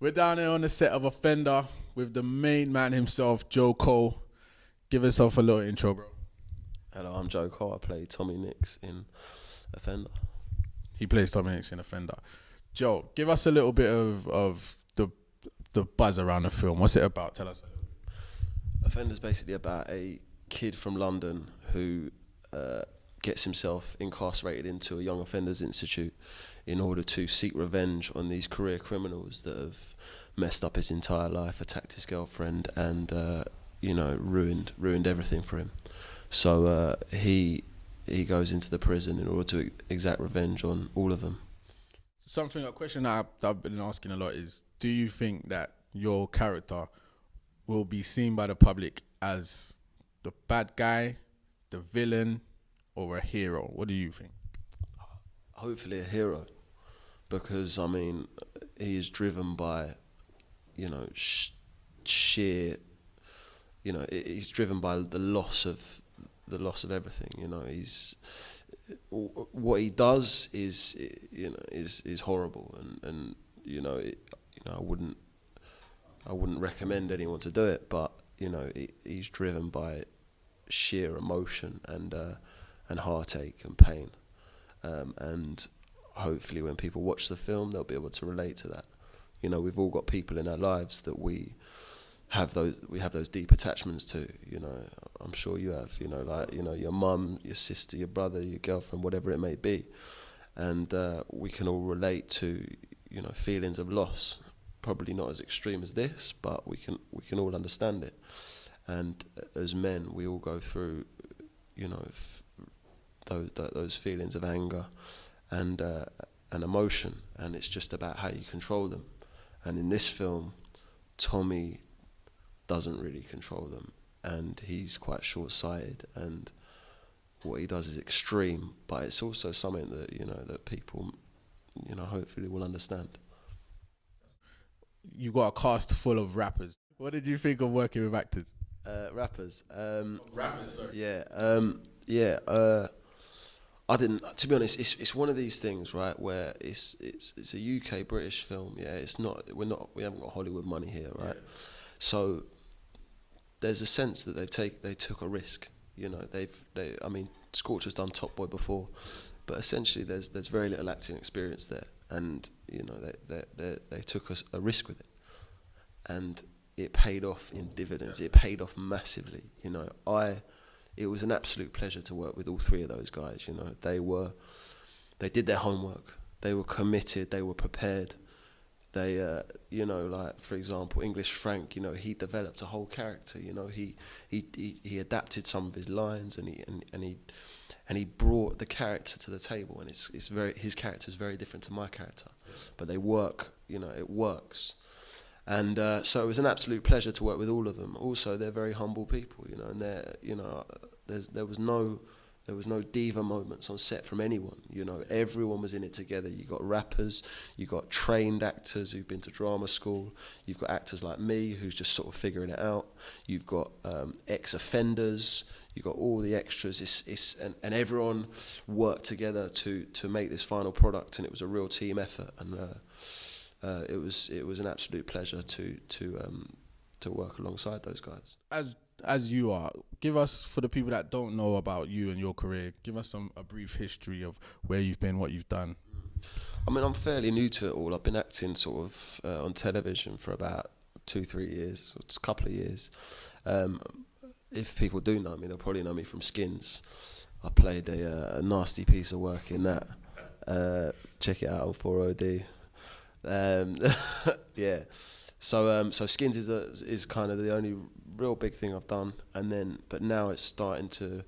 We're down here on the set of Offender with the main man himself, Joe Cole. Give yourself a little intro, bro. Hello, I'm Joe Cole. I play Tommy Nix in Offender. He plays Tommy Nix in Offender. Joe, give us a little bit of the buzz around the film. What's it about? Tell us. Offender's basically about a kid from London who gets himself incarcerated into a young offenders institute in order to seek revenge on these career criminals that have messed up his entire life, attacked his girlfriend, and ruined everything for him. So he goes into the prison in order to exact revenge on all of them. A question that I've been asking a lot is, do you think that your character will be seen by the public as the bad guy, the villain, or a hero? What do you think? Hopefully a hero, because I mean, he is driven by, sheer, he's driven by the loss of everything. He's what he does is horrible, and I wouldn't recommend anyone to do it, but he's driven by sheer emotion and heartache and pain, and hopefully when people watch the film they'll be able to relate to that. We've all got people in our lives that we have those deep attachments to. I'm sure you have, your mum, your sister, your brother, your girlfriend, whatever it may be, and we can all relate to feelings of loss. Probably not as extreme as this, but we can all understand it. And as men, we all go through those feelings of anger and emotion, and it's just about how you control them. And in this film, Tommy doesn't really control them, and he's quite short-sighted, and what he does is extreme, but it's also something that that people hopefully will understand. You got a cast full of rappers. What did you think of working with actors? Rappers. Rappers, sorry. Yeah. I didn't. To be honest, it's one of these things, right? Where it's a UK British film. Yeah, it's not. We haven't got Hollywood money here, right? Yeah. So there's a sense that they took a risk. I mean, Scorcher's done Top Boy before, but essentially there's very little acting experience there, and they took a risk with it, and it paid off in dividends. It paid off massively. It was an absolute pleasure to work with all three of those guys. They did their homework. They were committed. They were prepared. They, like for example, English Frank. He developed a whole character. He adapted some of his lines, and he brought the character to the table. And his character is very different to my character, but they work. It works. And so it was an absolute pleasure to work with all of them. Also, they're very humble people, and there was no diva moments on set from anyone. Everyone was in it together. You got rappers, you got trained actors who've been to drama school. You've got actors like me who's just sort of figuring it out. You've got ex-offenders. You've got all the extras. And everyone worked together to make this final product, and it was a real team effort. And it was an absolute pleasure to work alongside those guys. As you are, give us, for the people that don't know about you and your career, give us a brief history of where you've been, what you've done. I mean, I'm fairly new to it all. I've been acting sort of on television for about 2-3 years, or just a couple of years. If people do know me, they'll probably know me from Skins. I played a nasty piece of work in that. Check it out on 4OD. Yeah. So Skins is kind of the only real big thing I've done, but now it's starting to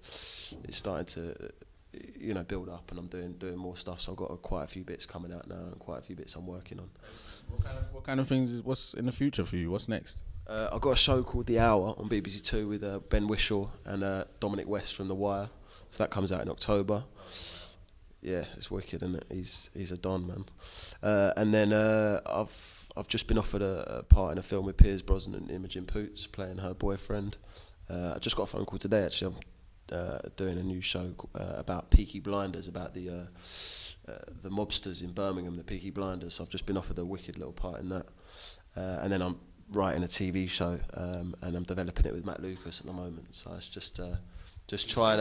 build up, and I'm doing more stuff. So I've got quite a few bits coming out now, and quite a few bits I'm working on. What kind of things? What's in the future for you? What's next? I've got a show called The Hour on BBC Two with Ben Whishaw and Dominic West from The Wire. So that comes out in October. Yeah, it's wicked, isn't it? He's a don, man. And then I've just been offered a part in a film with Piers Brosnan and Imogen Poots, playing her boyfriend. I just got a phone call today, actually. I'm doing a new show about Peaky Blinders, about the mobsters in Birmingham, the Peaky Blinders. So I've just been offered a wicked little part in that. and then I'm writing a TV show, and I'm developing it with Matt Lucas at the moment. So it's just trying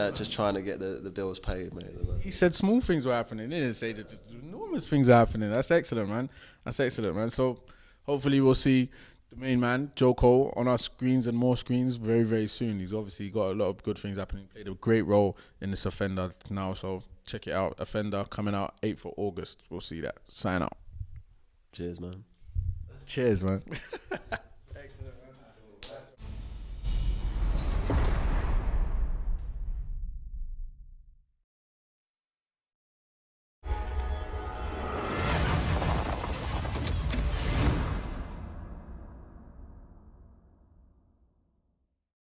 to get the bills paid, mate. He said small things were happening. He didn't say that enormous things are happening. That's excellent, man. That's excellent, man. So hopefully we'll see the main man, Joe Cole, on our screens and more screens very, very soon. He's obviously got a lot of good things happening. Played a great role in this Offender now, so check it out. Offender coming out 8th of August. We'll see that. Sign out. Cheers, man. Cheers, man.